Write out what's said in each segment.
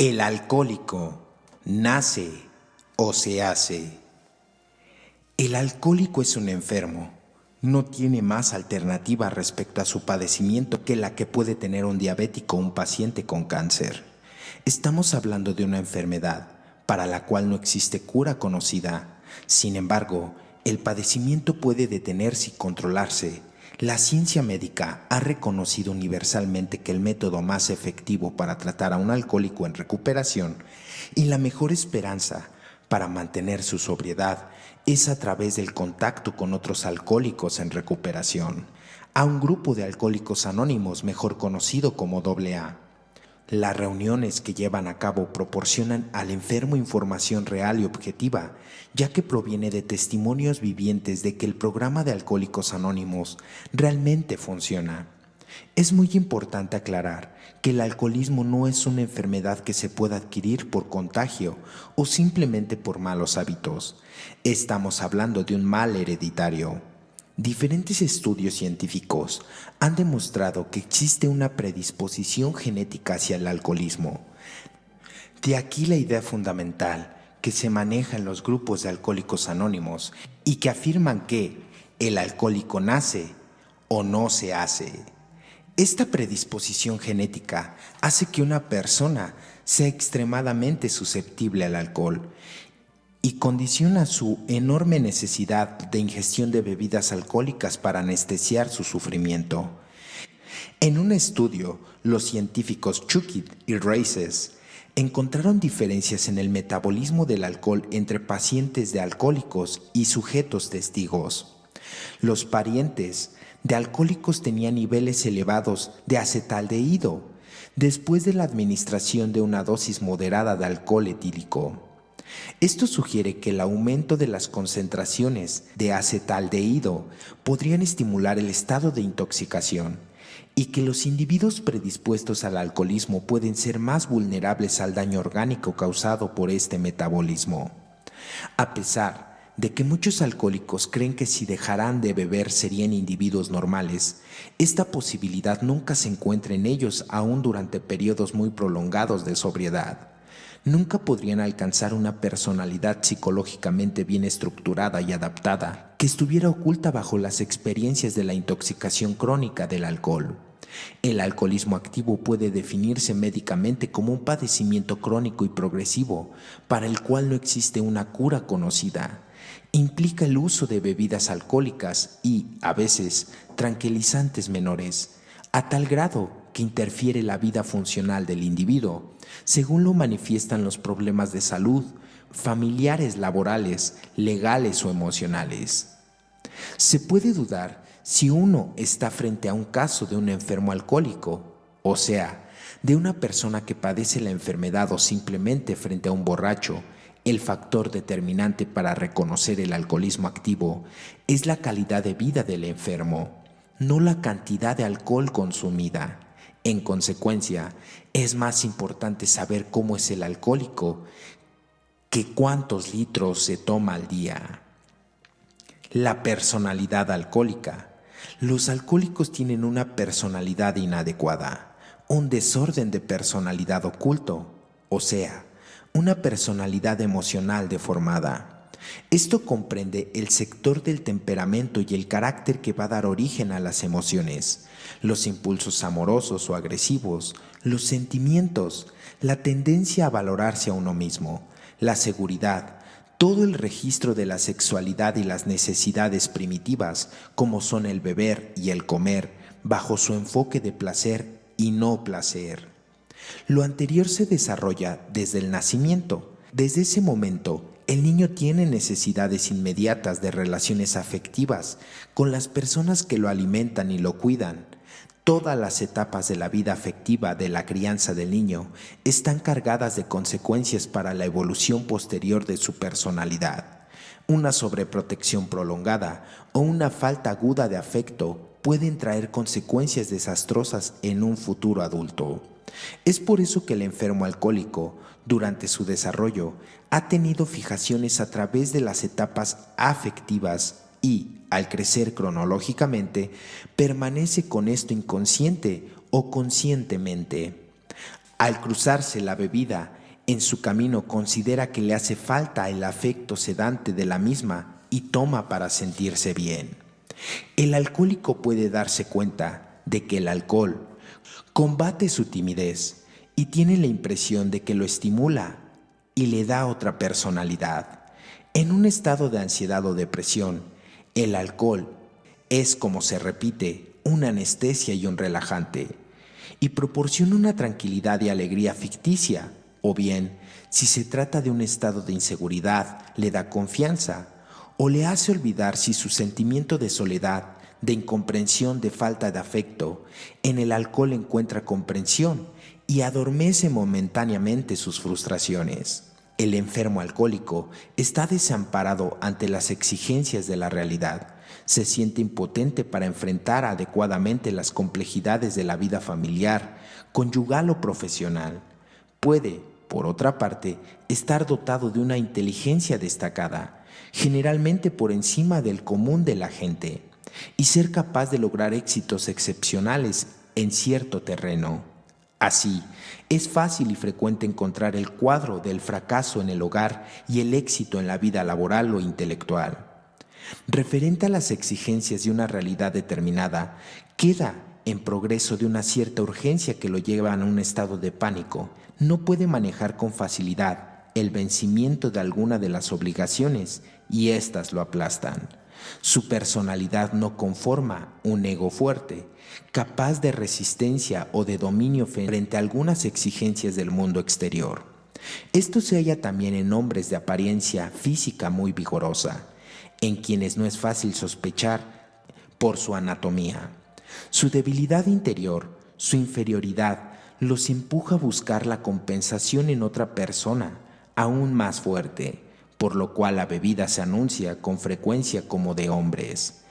El alcohólico nace o se hace. El alcohólico es un enfermo. No tiene más alternativa respecto a su padecimiento que la que puede tener un diabético o un paciente con cáncer. Estamos hablando de una enfermedad para la cual no existe cura conocida. Sin embargo, el padecimiento puede detenerse y controlarse. La ciencia médica ha reconocido universalmente que el método más efectivo para tratar a un alcohólico en recuperación y la mejor esperanza para mantener su sobriedad es a través del contacto con otros alcohólicos en recuperación, a un grupo de alcohólicos anónimos mejor conocido como AA. Las reuniones que llevan a cabo proporcionan al enfermo información real y objetiva, ya que proviene de testimonios vivientes de que el programa de Alcohólicos Anónimos realmente funciona. Es muy importante aclarar que el alcoholismo no es una enfermedad que se pueda adquirir por contagio o simplemente por malos hábitos. Estamos hablando de un mal hereditario. Diferentes estudios científicos han demostrado que existe una predisposición genética hacia el alcoholismo. De aquí la idea fundamental que se maneja en los grupos de alcohólicos anónimos y que afirman que el alcohólico nace o no se hace. Esta predisposición genética hace que una persona sea extremadamente susceptible al alcohol y condiciona su enorme necesidad de ingestión de bebidas alcohólicas para anestesiar su sufrimiento. En un estudio, los científicos Chuckett y Races encontraron diferencias en el metabolismo del alcohol entre pacientes de alcohólicos y sujetos testigos. Los parientes de alcohólicos tenían niveles elevados de acetaldehído después de la administración de una dosis moderada de alcohol etílico. Esto sugiere que el aumento de las concentraciones de acetaldehído podrían estimular el estado de intoxicación y que los individuos predispuestos al alcoholismo pueden ser más vulnerables al daño orgánico causado por este metabolismo. A pesar de que muchos alcohólicos creen que si dejaran de beber serían individuos normales, esta posibilidad nunca se encuentra en ellos aún durante periodos muy prolongados de sobriedad. Nunca podrían alcanzar una personalidad psicológicamente bien estructurada y adaptada que estuviera oculta bajo las experiencias de la intoxicación crónica del alcohol. El alcoholismo activo puede definirse médicamente como un padecimiento crónico y progresivo para el cual no existe una cura conocida. Implica el uso de bebidas alcohólicas y, a veces, tranquilizantes menores, a tal grado que interfiere la vida funcional del individuo, según lo manifiestan los problemas de salud, familiares, laborales, legales o emocionales. Se puede dudar si uno está frente a un caso de un enfermo alcohólico, o sea, de una persona que padece la enfermedad o simplemente frente a un borracho. El factor determinante para reconocer el alcoholismo activo es la calidad de vida del enfermo, no la cantidad de alcohol consumida. En consecuencia, es más importante saber cómo es el alcohólico que cuántos litros se toma al día. La personalidad alcohólica. Los alcohólicos tienen una personalidad inadecuada, un desorden de personalidad oculto, o sea, una personalidad emocional deformada. Esto comprende el sector del temperamento y el carácter que va a dar origen a las emociones, los impulsos amorosos o agresivos, los sentimientos, la tendencia a valorarse a uno mismo, la seguridad, todo el registro de la sexualidad y las necesidades primitivas, como son el beber y el comer, bajo su enfoque de placer y no placer. Lo anterior se desarrolla desde el nacimiento. Desde ese momento, el niño tiene necesidades inmediatas de relaciones afectivas con las personas que lo alimentan y lo cuidan. Todas las etapas de la vida afectiva de la crianza del niño están cargadas de consecuencias para la evolución posterior de su personalidad. Una sobreprotección prolongada o una falta aguda de afecto pueden traer consecuencias desastrosas en un futuro adulto. Es por eso que el enfermo alcohólico, durante su desarrollo, ha tenido fijaciones a través de las etapas afectivas y, al crecer cronológicamente, permanece con esto inconsciente o conscientemente. Al cruzarse la bebida en su camino considera que le hace falta el afecto sedante de la misma y toma para sentirse bien. El alcohólico puede darse cuenta de que el alcohol combate su timidez y tiene la impresión de que lo estimula y le da otra personalidad. En un estado de ansiedad o depresión, el alcohol es, como se repite, una anestesia y un relajante, y proporciona una tranquilidad y alegría ficticia, o bien, si se trata de un estado de inseguridad, le da confianza, o le hace olvidar si su sentimiento de soledad, de incomprensión, de falta de afecto, en el alcohol encuentra comprensión y adormece momentáneamente sus frustraciones. El enfermo alcohólico está desamparado ante las exigencias de la realidad. Se siente impotente para enfrentar adecuadamente las complejidades de la vida familiar, conyugal o profesional. Puede, por otra parte, estar dotado de una inteligencia destacada, generalmente por encima del común de la gente, y ser capaz de lograr éxitos excepcionales en cierto terreno. Así, es fácil y frecuente encontrar el cuadro del fracaso en el hogar y el éxito en la vida laboral o intelectual. Referente a las exigencias de una realidad determinada, queda en progreso de una cierta urgencia que lo lleva a un estado de pánico. No puede manejar con facilidad el vencimiento de alguna de las obligaciones y éstas lo aplastan. Su personalidad no conforma un ego fuerte, capaz de resistencia o de dominio frente a algunas exigencias del mundo exterior. Esto se halla también en hombres de apariencia física muy vigorosa, en quienes no es fácil sospechar por su anatomía. Su debilidad interior, su inferioridad, los empuja a buscar la compensación en otra persona, aún más fuerte, por lo cual la bebida se anuncia con frecuencia como de hombres.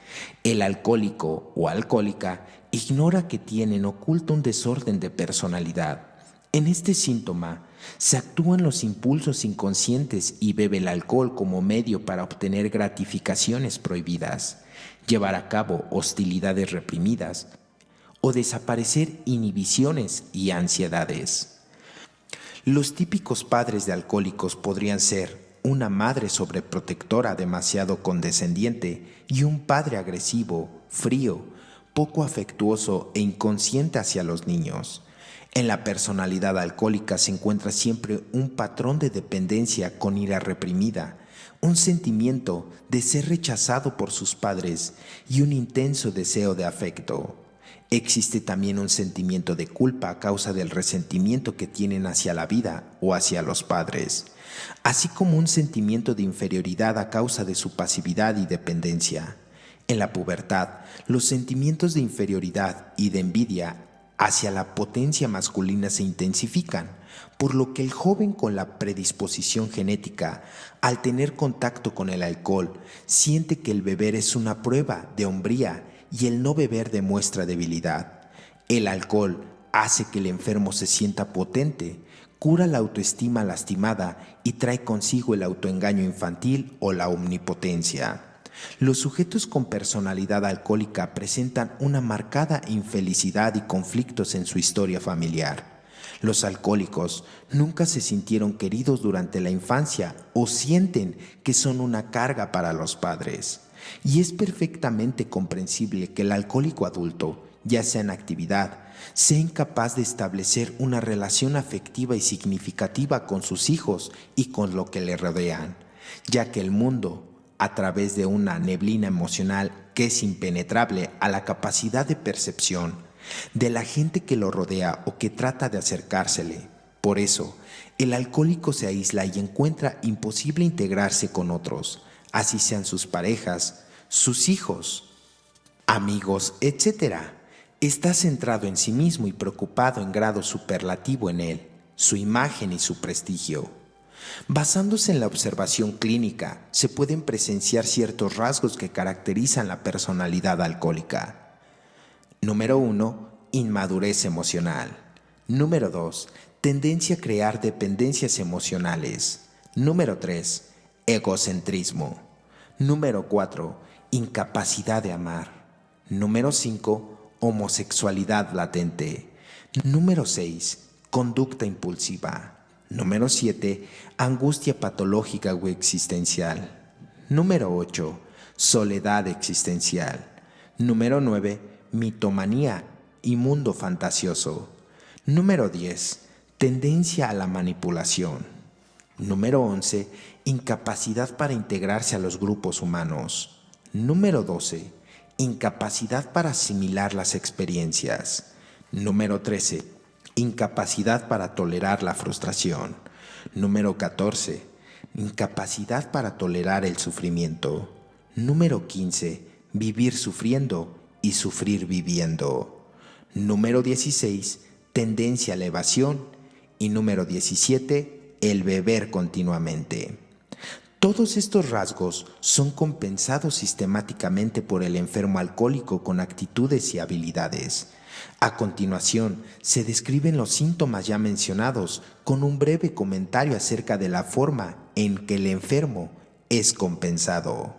El alcohólico o alcohólica ignora que tienen oculto un desorden de personalidad. En este síntoma se actúan los impulsos inconscientes y bebe el alcohol como medio para obtener gratificaciones prohibidas, llevar a cabo hostilidades reprimidas o desaparecer inhibiciones y ansiedades. Los típicos padres de alcohólicos podrían ser una madre sobreprotectora demasiado condescendiente y un padre agresivo, frío, poco afectuoso e inconsciente hacia los niños. En la personalidad alcohólica se encuentra siempre un patrón de dependencia con ira reprimida, un sentimiento de ser rechazado por sus padres y un intenso deseo de afecto. Existe también un sentimiento de culpa a causa del resentimiento que tienen hacia la vida o hacia los padres, así como un sentimiento de inferioridad a causa de su pasividad y dependencia. En la pubertad, los sentimientos de inferioridad y de envidia hacia la potencia masculina se intensifican, por lo que el joven con la predisposición genética, al tener contacto con el alcohol, siente que el beber es una prueba de hombría y el no beber demuestra debilidad. El alcohol hace que el enfermo se sienta potente, cura la autoestima lastimada y trae consigo el autoengaño infantil o la omnipotencia. Los sujetos con personalidad alcohólica presentan una marcada infelicidad y conflictos en su historia familiar. Los alcohólicos nunca se sintieron queridos durante la infancia o sienten que son una carga para los padres. Y es perfectamente comprensible que el alcohólico adulto, ya sea en actividad, sea incapaz de establecer una relación afectiva y significativa con sus hijos y con lo que le rodean, ya que el mundo, a través de una neblina emocional que es impenetrable a la capacidad de percepción de la gente que lo rodea o que trata de acercársele. Por eso, el alcohólico se aísla y encuentra imposible integrarse con otros, así sean sus parejas, sus hijos, amigos, etc. Está centrado en sí mismo y preocupado en grado superlativo en él, su imagen y su prestigio. Basándose en la observación clínica, se pueden presenciar ciertos rasgos que caracterizan la personalidad alcohólica. Número 1. Inmadurez emocional. Número 2. Tendencia a crear dependencias emocionales. Número 3. Egocentrismo. Número 4. Incapacidad de amar. Número 5. Homosexualidad latente. Número 6. conducta impulsiva. Número 7, angustia patológica o existencial. Número 8, soledad existencial. Número 9, mitomanía y mundo fantasioso. Número 10, tendencia a la manipulación. Número 11, incapacidad para integrarse a los grupos humanos. Número 12, incapacidad para asimilar las experiencias. Número 13, incapacidad para tolerar la frustración. Número 14, incapacidad para tolerar el sufrimiento. Número 15, vivir sufriendo y sufrir viviendo. Número 16, tendencia a la evasión. Y número 17, el beber continuamente. Todos estos rasgos son compensados sistemáticamente por el enfermo alcohólico con actitudes y habilidades. A continuación, se describen los síntomas ya mencionados con un breve comentario acerca de la forma en que el enfermo es compensado.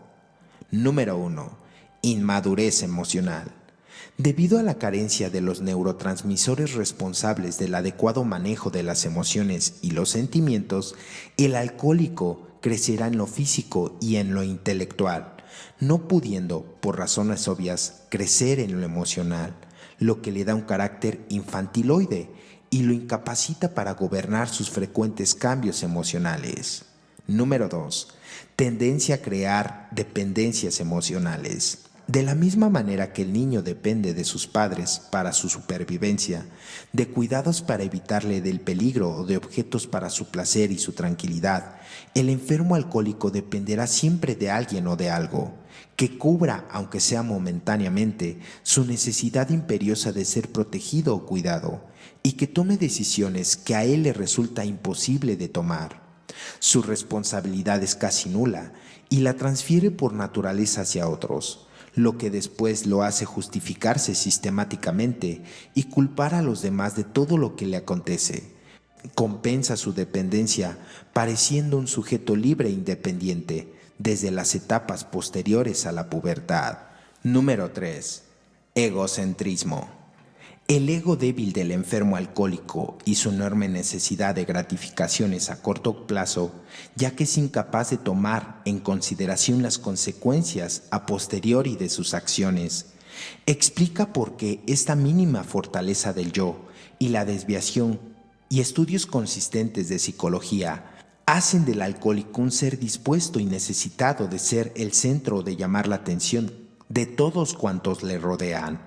Número 1. Inmadurez emocional. Debido a la carencia de los neurotransmisores responsables del adecuado manejo de las emociones y los sentimientos, el alcohólico crecerá en lo físico y en lo intelectual, no pudiendo, por razones obvias, crecer en lo emocional, lo que le da un carácter infantiloide y lo incapacita para gobernar sus frecuentes cambios emocionales. Número 2. Tendencia a crear dependencias emocionales. De la misma manera que el niño depende de sus padres para su supervivencia, de cuidados para evitarle del peligro o de objetos para su placer y su tranquilidad, el enfermo alcohólico dependerá siempre de alguien o de algo que cubra, aunque sea momentáneamente, su necesidad imperiosa de ser protegido o cuidado, y que tome decisiones que a él le resulta imposible de tomar. Su responsabilidad es casi nula y la transfiere por naturaleza hacia otros, lo que después lo hace justificarse sistemáticamente y culpar a los demás de todo lo que le acontece. Compensa su dependencia pareciendo un sujeto libre e independiente desde las etapas posteriores a la pubertad. Número 3. Egocentrismo. El ego débil del enfermo alcohólico y su enorme necesidad de gratificaciones a corto plazo, ya que es incapaz de tomar en consideración las consecuencias a posteriori de sus acciones, explica por qué esta mínima fortaleza del yo y la desviación y estudios consistentes de psicología hacen del alcohólico un ser dispuesto y necesitado de ser el centro de llamar la atención de todos cuantos le rodean,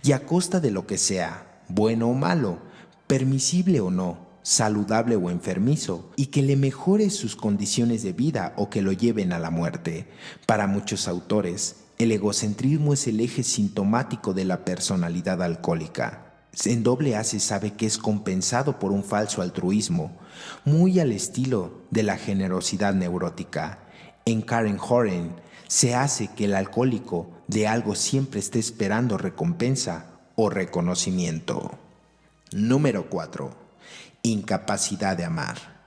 y a costa de lo que sea, bueno o malo, permisible o no, saludable o enfermizo, y que le mejore sus condiciones de vida o que lo lleven a la muerte. Para muchos autores, el egocentrismo es el eje sintomático de la personalidad alcohólica. En AA se sabe que es compensado por un falso altruismo, muy al estilo de la generosidad neurótica. En Karen Horen se hace que el alcohólico de algo siempre esté esperando recompensa o reconocimiento. Número 4. Incapacidad de amar.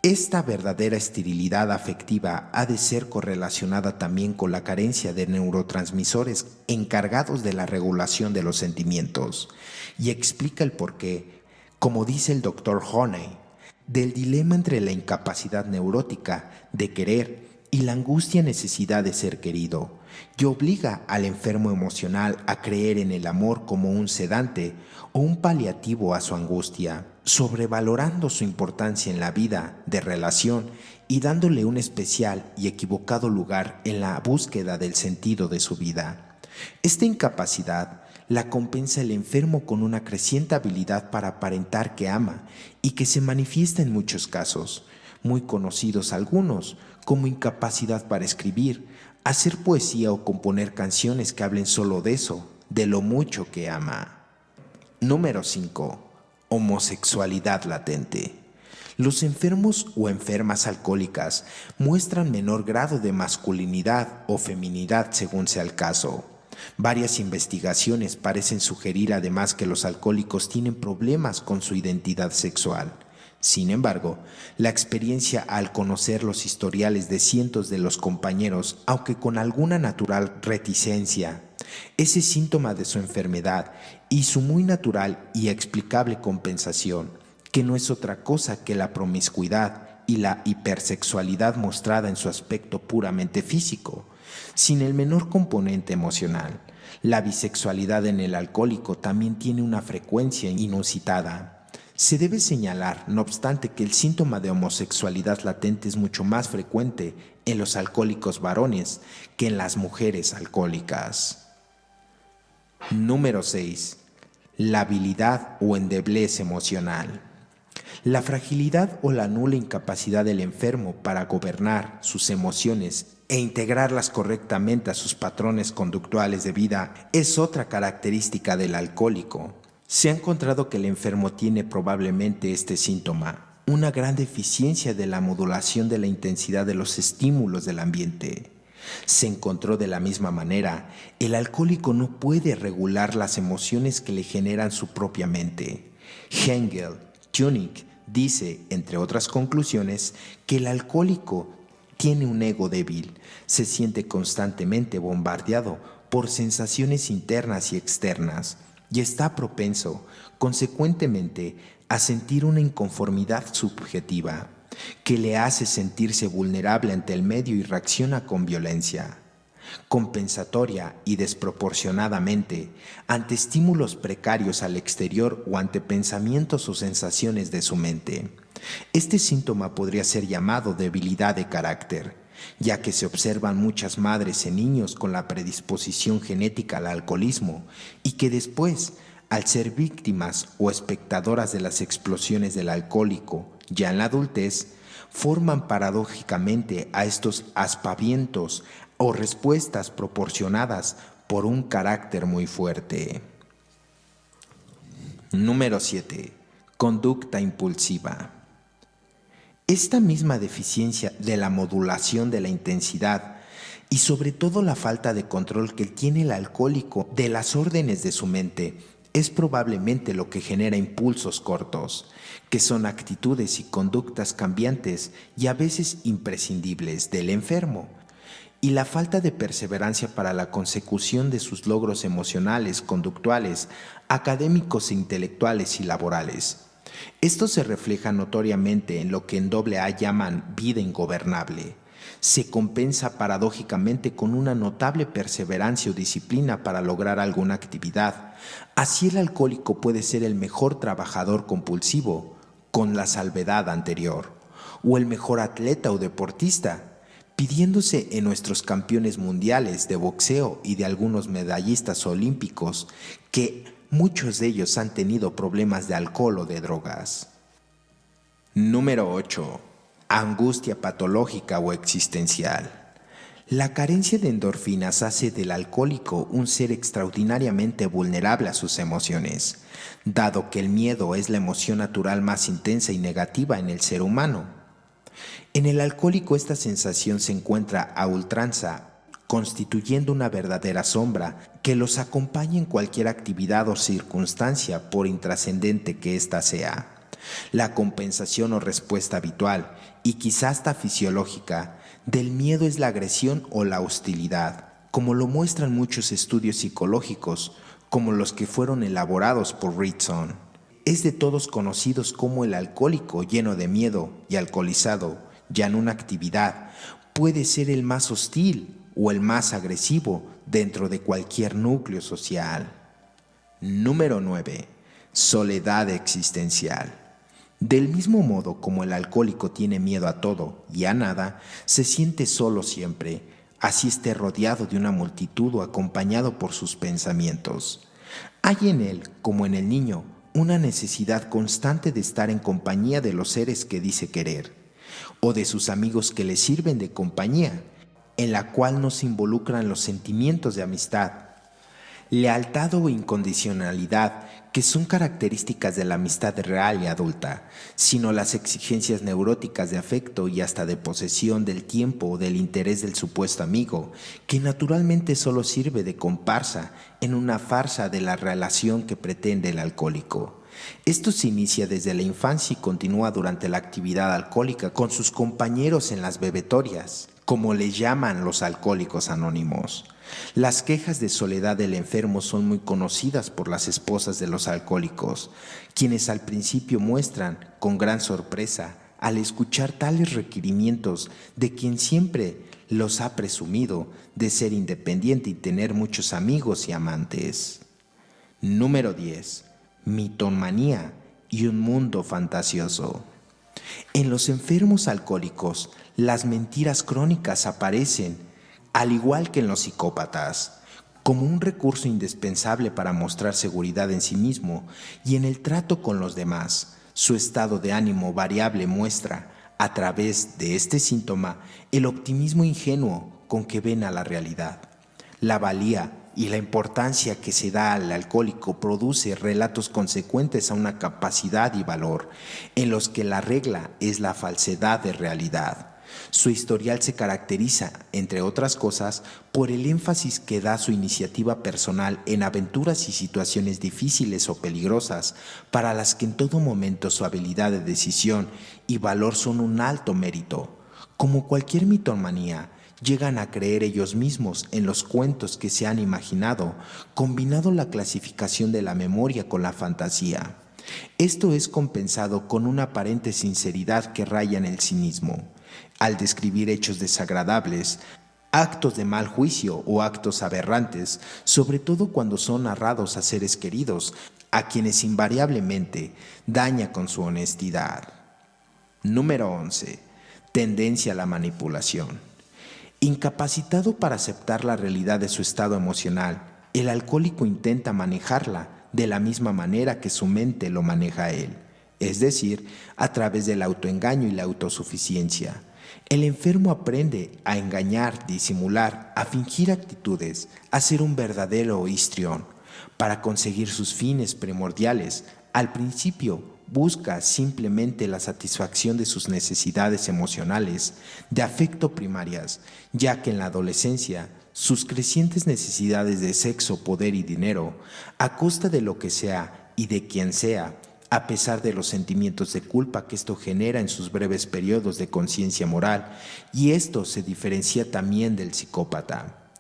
Esta verdadera esterilidad afectiva ha de ser correlacionada también con la carencia de neurotransmisores encargados de la regulación de los sentimientos, y explica el porqué, como dice el Dr. Honey, del dilema entre la incapacidad neurótica de querer y la angustia necesidad de ser querido, y obliga al enfermo emocional a creer en el amor como un sedante o un paliativo a su angustia, sobrevalorando su importancia en la vida de relación y dándole un especial y equivocado lugar en la búsqueda del sentido de su vida. Esta incapacidad la compensa el enfermo con una creciente habilidad para aparentar que ama y que se manifiesta en muchos casos, muy conocidos algunos, como incapacidad para escribir, hacer poesía o componer canciones que hablen solo de eso, de lo mucho que ama. Número 5. Homosexualidad latente. Los enfermos o enfermas alcohólicas muestran menor grado de masculinidad o feminidad según sea el caso. Varias investigaciones parecen sugerir además que los alcohólicos tienen problemas con su identidad sexual. Sin embargo, la experiencia al conocer los historiales de cientos de los compañeros, aunque con alguna natural reticencia, ese síntoma de su enfermedad y su muy natural y explicable compensación, que no es otra cosa que la promiscuidad y la hipersexualidad mostrada en su aspecto puramente físico, sin el menor componente emocional. La bisexualidad en el alcohólico también tiene una frecuencia inusitada. Se debe señalar, no obstante, que el síntoma de homosexualidad latente es mucho más frecuente en los alcohólicos varones que en las mujeres alcohólicas. Número 6. La habilidad o endeblez emocional. La fragilidad o la nula incapacidad del enfermo para gobernar sus emociones e integrarlas correctamente a sus patrones conductuales de vida es otra característica del alcohólico. Se ha encontrado que el enfermo tiene probablemente este síntoma, una gran deficiencia de la modulación de la intensidad de los estímulos del ambiente. Se encontró de la misma manera, el alcohólico no puede regular las emociones que le generan su propia mente. Hengel, Tuning, dice, entre otras conclusiones, que el alcohólico tiene un ego débil, se siente constantemente bombardeado por sensaciones internas y externas y está propenso, consecuentemente, a sentir una inconformidad subjetiva que le hace sentirse vulnerable ante el medio y reacciona con violencia compensatoria y desproporcionadamente ante estímulos precarios al exterior o ante pensamientos o sensaciones de su mente. Este síntoma podría ser llamado debilidad de carácter, ya que se observan muchas madres en niños con la predisposición genética al alcoholismo y que después, al ser víctimas o espectadoras de las explosiones del alcohólico ya en la adultez, forman paradójicamente a estos aspavientos o respuestas proporcionadas por un carácter muy fuerte. Número 7. Conducta impulsiva. Esta misma deficiencia de la modulación de la intensidad y sobre todo la falta de control que tiene el alcohólico de las órdenes de su mente es probablemente lo que genera impulsos cortos, que son actitudes y conductas cambiantes y a veces imprescindibles del enfermo, y la falta de perseverancia para la consecución de sus logros emocionales, conductuales, académicos e intelectuales y laborales. Esto se refleja notoriamente en lo que en AA llaman vida ingobernable. Se compensa paradójicamente con una notable perseverancia o disciplina para lograr alguna actividad. Así el alcohólico puede ser el mejor trabajador compulsivo, con la salvedad anterior, o el mejor atleta o deportista, pidiéndose en nuestros campeones mundiales de boxeo y de algunos medallistas olímpicos que muchos de ellos han tenido problemas de alcohol o de drogas. Número 8. Angustia patológica o existencial. La carencia de endorfinas hace del alcohólico un ser extraordinariamente vulnerable a sus emociones, dado que el miedo es la emoción natural más intensa y negativa en el ser humano. En el alcohólico esta sensación se encuentra a ultranza, constituyendo una verdadera sombra que los acompaña en cualquier actividad o circunstancia, por intrascendente que ésta sea. La compensación o respuesta habitual, y quizá hasta fisiológica, del miedo es la agresión o la hostilidad, como lo muestran muchos estudios psicológicos, como los que fueron elaborados por Ritson. Es de todos conocidos como el alcohólico lleno de miedo y alcoholizado, ya en una actividad, puede ser el más hostil o el más agresivo dentro de cualquier núcleo social. Número 9. Soledad existencial. Del mismo modo como el alcohólico tiene miedo a todo y a nada, se siente solo siempre, así esté rodeado de una multitud o acompañado por sus pensamientos. Hay en él, como en el niño, una necesidad constante de estar en compañía de los seres que dice querer, o de sus amigos que le sirven de compañía, en la cual no se involucran los sentimientos de amistad, lealtad o incondicionalidad, que son características de la amistad real y adulta, sino las exigencias neuróticas de afecto y hasta de posesión del tiempo o del interés del supuesto amigo, que naturalmente solo sirve de comparsa en una farsa de la relación que pretende el alcohólico. Esto se inicia desde la infancia y continúa durante la actividad alcohólica con sus compañeros en las bebetorias, como les llaman los alcohólicos anónimos. Las quejas de soledad del enfermo son muy conocidas por las esposas de los alcohólicos, quienes al principio muestran con gran sorpresa al escuchar tales requerimientos de quien siempre los ha presumido de ser independiente y tener muchos amigos y amantes. Número 10. Mitomanía y un mundo fantasioso. En los enfermos alcohólicos, las mentiras crónicas aparecen, al igual que en los psicópatas, como un recurso indispensable para mostrar seguridad en sí mismo y en el trato con los demás. Su estado de ánimo variable muestra, a través de este síntoma, el optimismo ingenuo con que ven a la realidad. La valía y la importancia que se da al alcohólico produce relatos consecuentes a una capacidad y valor, en los que la regla es la falsedad de realidad. Su historial se caracteriza, entre otras cosas, por el énfasis que da su iniciativa personal en aventuras y situaciones difíciles o peligrosas, para las que en todo momento su habilidad de decisión y valor son un alto mérito. Como cualquier mitomanía, llegan a creer ellos mismos en los cuentos que se han imaginado, combinado la clasificación de la memoria con la fantasía. Esto es compensado con una aparente sinceridad que raya en el cinismo. Al describir hechos desagradables, actos de mal juicio o actos aberrantes, sobre todo cuando son narrados a seres queridos, a quienes invariablemente daña con su honestidad. Número 11. Tendencia a la manipulación. Incapacitado para aceptar la realidad de su estado emocional, el alcohólico intenta manejarla de la misma manera que su mente lo maneja a él, es decir, a través del autoengaño y la autosuficiencia. El enfermo aprende a engañar, disimular, a fingir actitudes, a ser un verdadero histrión. Para conseguir sus fines primordiales, al principio busca simplemente la satisfacción de sus necesidades emocionales, de afecto primarias, ya que en la adolescencia sus crecientes necesidades de sexo, poder y dinero, a costa de lo que sea y de quien sea, a pesar de los sentimientos de culpa que esto genera en sus breves periodos de conciencia moral, y esto se diferencia también del psicópata.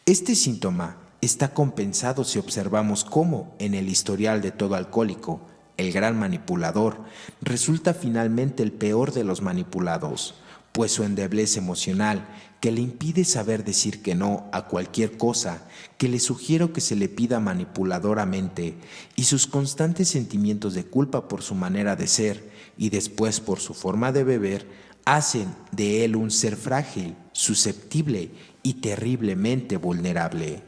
Este síntoma está compensado si observamos cómo, en el historial de todo alcohólico, el gran manipulador resulta finalmente el peor de los manipulados, pues su endeblez emocional, que le impide saber decir que no a cualquier cosa que le sugiero que se le pida manipuladoramente, y sus constantes sentimientos de culpa por su manera de ser y después por su forma de beber, hacen de él un ser frágil, susceptible y terriblemente vulnerable.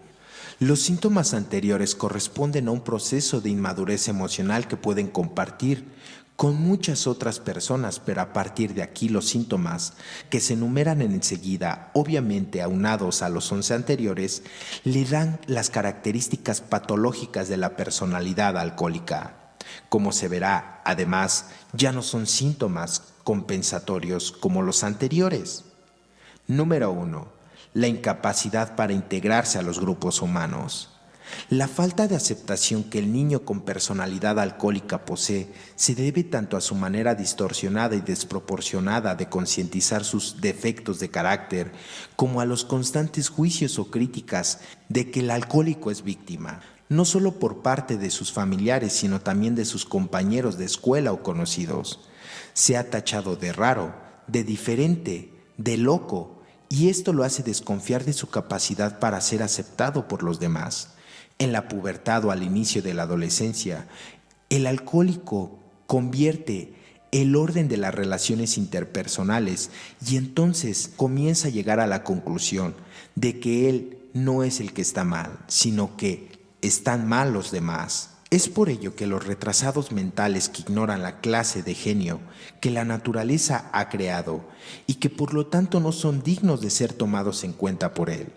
Los síntomas anteriores corresponden a un proceso de inmadurez emocional que pueden compartir con muchas otras personas, pero a partir de aquí los síntomas, que se enumeran enseguida, obviamente aunados a los 11 anteriores, le dan las características patológicas de la personalidad alcohólica. Como se verá, además, ya no son síntomas compensatorios como los anteriores. Número 1. La incapacidad para integrarse a los grupos humanos. La falta de aceptación que el niño con personalidad alcohólica posee se debe tanto a su manera distorsionada y desproporcionada de concientizar sus defectos de carácter, como a los constantes juicios o críticas de que el alcohólico es víctima, no solo por parte de sus familiares, sino también de sus compañeros de escuela o conocidos. Se ha tachado de raro, de diferente, de loco, y esto lo hace desconfiar de su capacidad para ser aceptado por los demás. En la pubertad o al inicio de la adolescencia, el alcohólico convierte el orden de las relaciones interpersonales y entonces comienza a llegar a la conclusión de que él no es el que está mal, sino que están mal los demás. Es por ello que los retrasados mentales que ignoran la clase de genio que la naturaleza ha creado y que por lo tanto no son dignos de ser tomados en cuenta por él.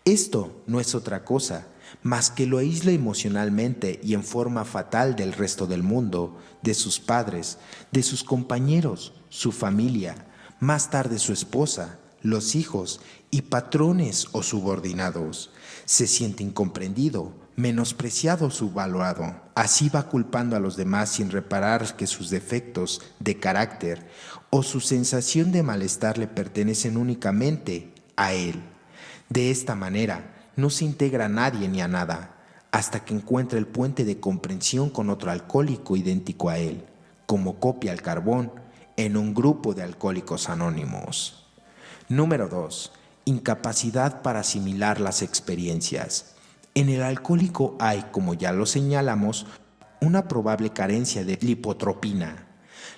Esto no es otra cosa más que lo aísla emocionalmente y en forma fatal del resto del mundo, de sus padres, de sus compañeros, su familia, más tarde su esposa, los hijos y patrones o subordinados. Se siente incomprendido, menospreciado o subvaluado. Así va culpando a los demás sin reparar que sus defectos de carácter o su sensación de malestar le pertenecen únicamente a él. De esta manera, no se integra a nadie ni a nada, hasta que encuentra el puente de comprensión con otro alcohólico idéntico a él, como copia al carbón, en un grupo de alcohólicos anónimos. Número 2. Incapacidad para asimilar las experiencias. En el alcohólico hay, como ya lo señalamos, una probable carencia de lipotropina,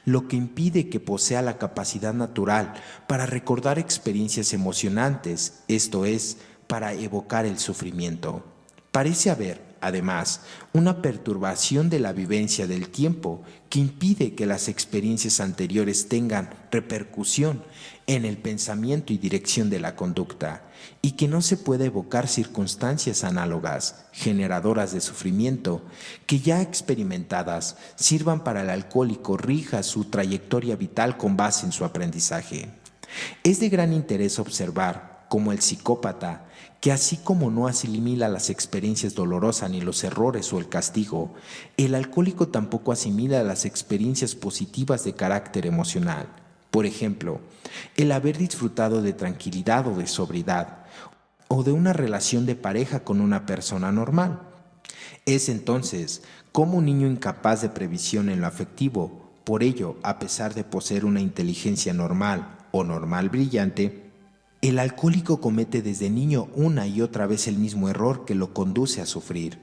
lo que impide que posea la capacidad natural para recordar experiencias emocionantes, esto es, para evocar el sufrimiento. Parece haber, además, una perturbación de la vivencia del tiempo que impide que las experiencias anteriores tengan repercusión en el pensamiento y dirección de la conducta, y que no se puede evocar circunstancias análogas, generadoras de sufrimiento, que ya experimentadas sirvan para el alcohólico rija su trayectoria vital con base en su aprendizaje. Es de gran interés observar cómo el psicópata, que así como no asimila las experiencias dolorosas ni los errores o el castigo, el alcohólico tampoco asimila las experiencias positivas de carácter emocional. Por ejemplo, el haber disfrutado de tranquilidad o de sobriedad, o de una relación de pareja con una persona normal. Es entonces como un niño incapaz de previsión en lo afectivo, por ello, a pesar de poseer una inteligencia normal o normal brillante, el alcohólico comete desde niño una y otra vez el mismo error que lo conduce a sufrir.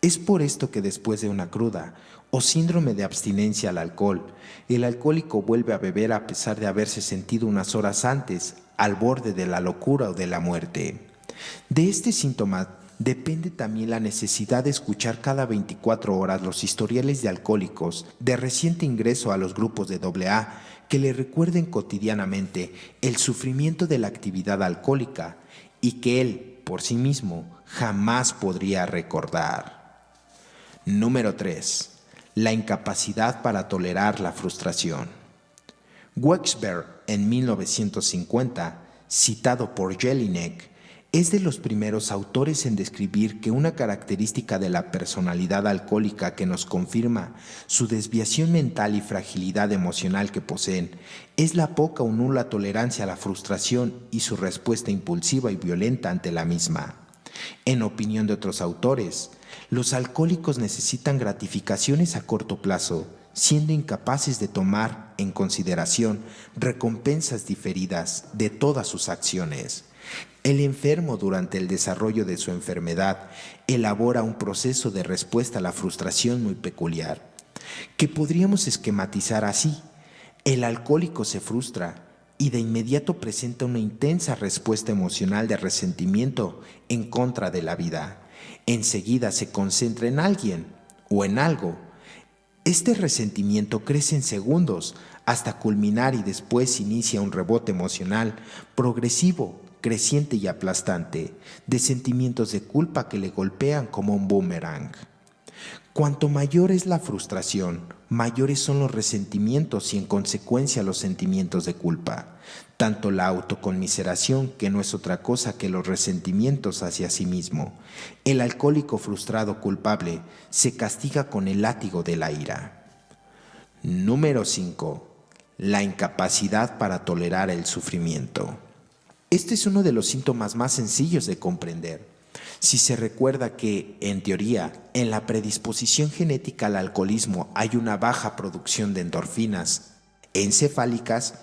Es por esto que después de una cruda o síndrome de abstinencia al alcohol, el alcohólico vuelve a beber a pesar de haberse sentido unas horas antes al borde de la locura o de la muerte. De este síntoma depende también la necesidad de escuchar cada 24 horas los historiales de alcohólicos de reciente ingreso a los grupos de AA que le recuerden cotidianamente el sufrimiento de la actividad alcohólica y que él, por sí mismo, jamás podría recordar. Número 3. La incapacidad para tolerar la frustración. Wexberg, en 1950, citado por Jelinek, es de los primeros autores en describir que una característica de la personalidad alcohólica que nos confirma su desviación mental y fragilidad emocional que poseen es la poca o nula tolerancia a la frustración y su respuesta impulsiva y violenta ante la misma. En opinión de otros autores, los alcohólicos necesitan gratificaciones a corto plazo, siendo incapaces de tomar en consideración recompensas diferidas de todas sus acciones. El enfermo, durante el desarrollo de su enfermedad, elabora un proceso de respuesta a la frustración muy peculiar, que podríamos esquematizar así. El alcohólico se frustra y de inmediato presenta una intensa respuesta emocional de resentimiento en contra de la vida. Enseguida se concentra en alguien o en algo. Este resentimiento crece en segundos hasta culminar y después inicia un rebote emocional progresivo, creciente y aplastante, de sentimientos de culpa que le golpean como un boomerang. Cuanto mayor es la frustración, mayores son los resentimientos y en consecuencia los sentimientos de culpa, tanto la autoconmiseración, que no es otra cosa que los resentimientos hacia sí mismo. El alcohólico frustrado culpable se castiga con el látigo de la ira. Número 5. La incapacidad para tolerar el sufrimiento. Este es uno de los síntomas más sencillos de comprender. Si se recuerda que, en teoría, en la predisposición genética al alcoholismo hay una baja producción de endorfinas encefálicas,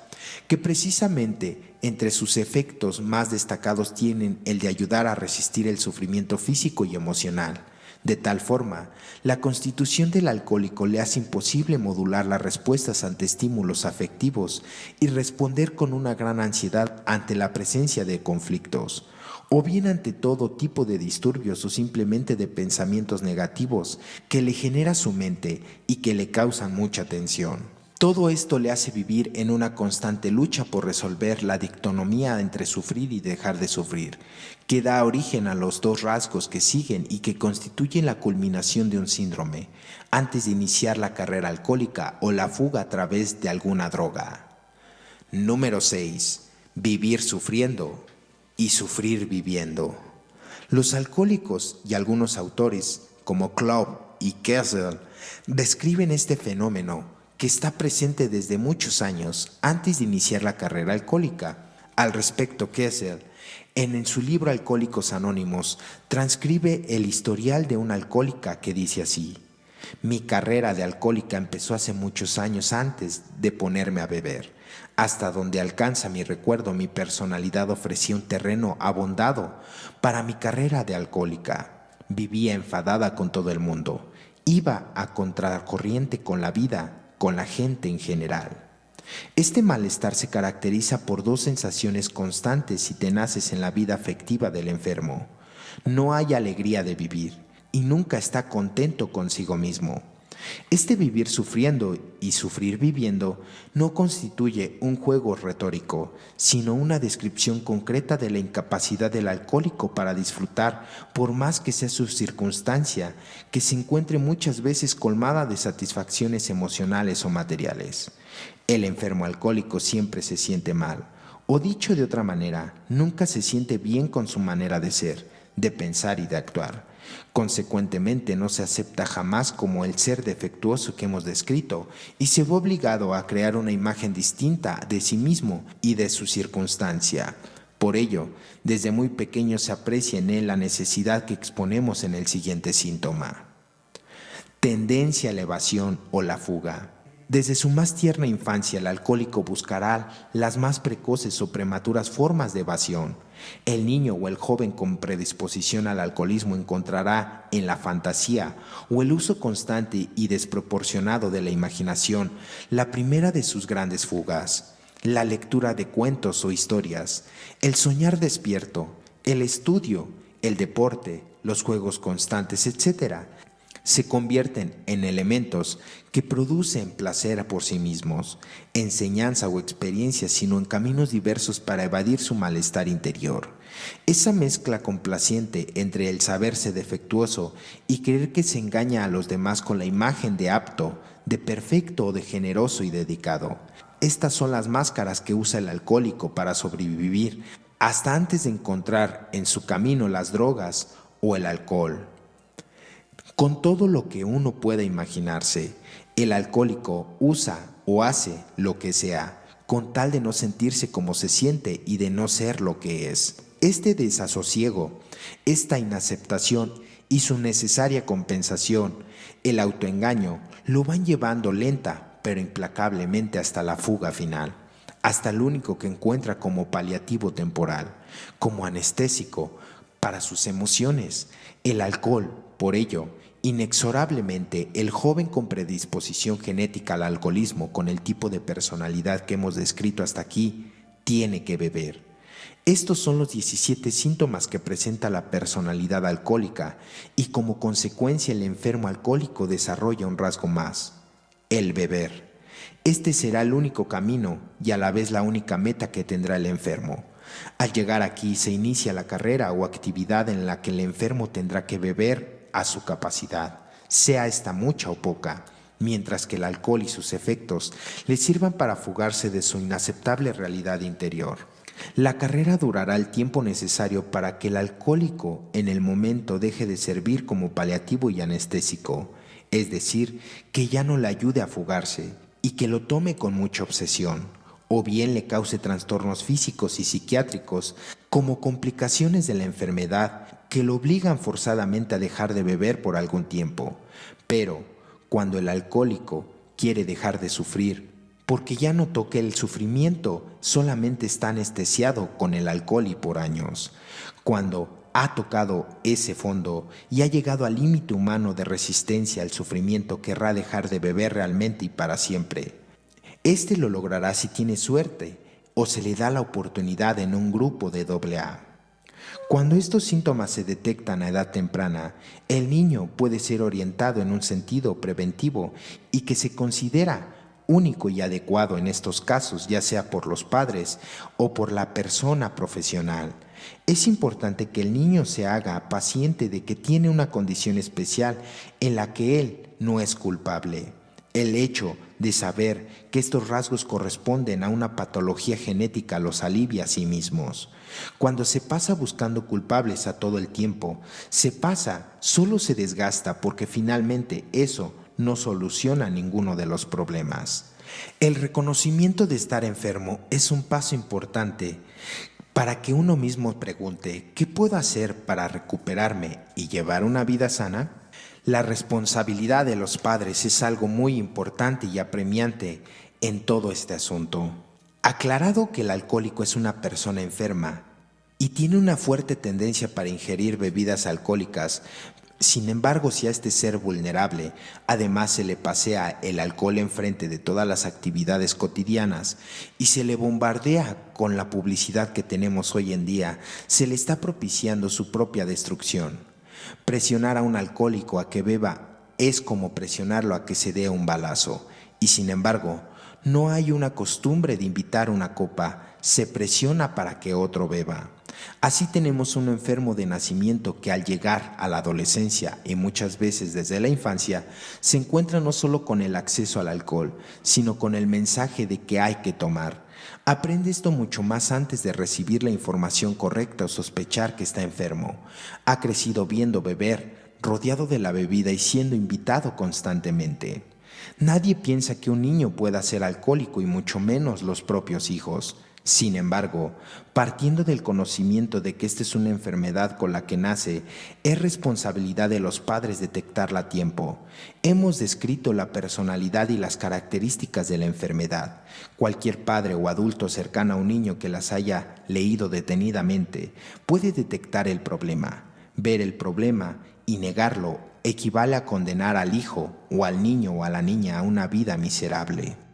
que precisamente entre sus efectos más destacados tienen el de ayudar a resistir el sufrimiento físico y emocional. De tal forma, la constitución del alcohólico le hace imposible modular las respuestas ante estímulos afectivos y responder con una gran ansiedad ante la presencia de conflictos, o bien ante todo tipo de disturbios o simplemente de pensamientos negativos que le genera su mente y que le causan mucha tensión. Todo esto le hace vivir en una constante lucha por resolver la dicotomía entre sufrir y dejar de sufrir, que da origen a los dos rasgos que siguen y que constituyen la culminación de un síndrome, antes de iniciar la carrera alcohólica o la fuga a través de alguna droga. Número 6. Vivir sufriendo y sufrir viviendo. Los alcohólicos y algunos autores, como Klopp y Kessel, describen este fenómeno que está presente desde muchos años antes de iniciar la carrera alcohólica. Al respecto, Kessel, En su libro Alcohólicos Anónimos, transcribe el historial de una alcohólica que dice así: mi carrera de alcohólica empezó hace muchos años antes de ponerme a beber. Hasta donde alcanza mi recuerdo, mi personalidad ofrecía un terreno abondado para mi carrera de alcohólica. Vivía enfadada con todo el mundo. Iba a contracorriente con la vida, con la gente en general. Este malestar se caracteriza por dos sensaciones constantes y tenaces en la vida afectiva del enfermo. No hay alegría de vivir y nunca está contento consigo mismo. Este vivir sufriendo y sufrir viviendo no constituye un juego retórico, sino una descripción concreta de la incapacidad del alcohólico para disfrutar, por más que sea su circunstancia, que se encuentre muchas veces colmada de satisfacciones emocionales o materiales. El enfermo alcohólico siempre se siente mal, o dicho de otra manera, nunca se siente bien con su manera de ser, de pensar y de actuar. Consecuentemente, no se acepta jamás como el ser defectuoso que hemos descrito y se ve obligado a crear una imagen distinta de sí mismo y de su circunstancia. Por ello, desde muy pequeño se aprecia en él la necesidad que exponemos en el siguiente síntoma: tendencia a la evasión o la fuga. Desde su más tierna infancia, el alcohólico buscará las más precoces o prematuras formas de evasión. El niño o el joven con predisposición al alcoholismo encontrará en la fantasía o el uso constante y desproporcionado de la imaginación la primera de sus grandes fugas: la lectura de cuentos o historias, el soñar despierto, el estudio, el deporte, los juegos constantes, etc. Se convierten en elementos que producen placer por sí mismos, enseñanza o experiencia, sino en caminos diversos para evadir su malestar interior. Esa mezcla complaciente entre el saberse defectuoso y creer que se engaña a los demás con la imagen de apto, de perfecto o de generoso y dedicado. Estas son las máscaras que usa el alcohólico para sobrevivir, hasta antes de encontrar en su camino las drogas o el alcohol. Con todo lo que uno pueda imaginarse, el alcohólico usa o hace lo que sea, con tal de no sentirse como se siente y de no ser lo que es. Este desasosiego, esta inaceptación y su necesaria compensación, el autoengaño, lo van llevando lenta pero implacablemente hasta la fuga final, hasta el único que encuentra como paliativo temporal, como anestésico para sus emociones, el alcohol. Por ello, inexorablemente, el joven con predisposición genética al alcoholismo, con el tipo de personalidad que hemos descrito hasta aquí, tiene que beber. Estos son los 17 síntomas que presenta la personalidad alcohólica y como consecuencia el enfermo alcohólico desarrolla un rasgo más: el beber. Este será el único camino y a la vez la única meta que tendrá el enfermo. Al llegar aquí se inicia la carrera o actividad en la que el enfermo tendrá que beber a su capacidad, sea esta mucha o poca, mientras que el alcohol y sus efectos le sirvan para fugarse de su inaceptable realidad interior. La carrera durará el tiempo necesario para que el alcohólico en el momento deje de servir como paliativo y anestésico, es decir, que ya no le ayude a fugarse y que lo tome con mucha obsesión, o bien le cause trastornos físicos y psiquiátricos como complicaciones de la enfermedad que lo obligan forzadamente a dejar de beber por algún tiempo. Pero cuando el alcohólico quiere dejar de sufrir, porque ya notó que el sufrimiento solamente está anestesiado con el alcohol y por años, cuando ha tocado ese fondo y ha llegado al límite humano de resistencia al sufrimiento, querrá dejar de beber realmente y para siempre. Este lo logrará si tiene suerte o se le da la oportunidad en un grupo de AA. Cuando estos síntomas se detectan a edad temprana, el niño puede ser orientado en un sentido preventivo y que se considera único y adecuado en estos casos, ya sea por los padres o por la persona profesional. Es importante que el niño se haga paciente de que tiene una condición especial en la que él no es culpable. El hecho de saber que estos rasgos corresponden a una patología genética los alivia a sí mismos. Cuando se pasa buscando culpables a todo el tiempo, solo se desgasta porque finalmente eso no soluciona ninguno de los problemas. El reconocimiento de estar enfermo es un paso importante Para que uno mismo pregunte, ¿qué puedo hacer para recuperarme y llevar una vida sana? La responsabilidad de los padres es algo muy importante y apremiante en todo este asunto. Aclarado que el alcohólico es una persona enferma y tiene una fuerte tendencia para ingerir bebidas alcohólicas, sin embargo, si a este ser vulnerable además se le pasea el alcohol enfrente de todas las actividades cotidianas y se le bombardea con la publicidad que tenemos hoy en día, se le está propiciando su propia destrucción. Presionar a un alcohólico a que beba es como presionarlo a que se dé un balazo, y sin embargo, no hay una costumbre de invitar una copa, se presiona para que otro beba. Así tenemos un enfermo de nacimiento que al llegar a la adolescencia y muchas veces desde la infancia, se encuentra no solo con el acceso al alcohol, sino con el mensaje de que hay que tomar. Aprende esto mucho más antes de recibir la información correcta o sospechar que está enfermo. Ha crecido viendo beber, rodeado de la bebida y siendo invitado constantemente. Nadie piensa que un niño pueda ser alcohólico y mucho menos los propios hijos. Sin embargo, partiendo del conocimiento de que esta es una enfermedad con la que nace, es responsabilidad de los padres detectarla a tiempo. Hemos descrito la personalidad y las características de la enfermedad. Cualquier padre o adulto cercano a un niño que las haya leído detenidamente puede detectar el problema. Ver el problema y negarlo equivale a condenar al hijo o al niño o a la niña a una vida miserable.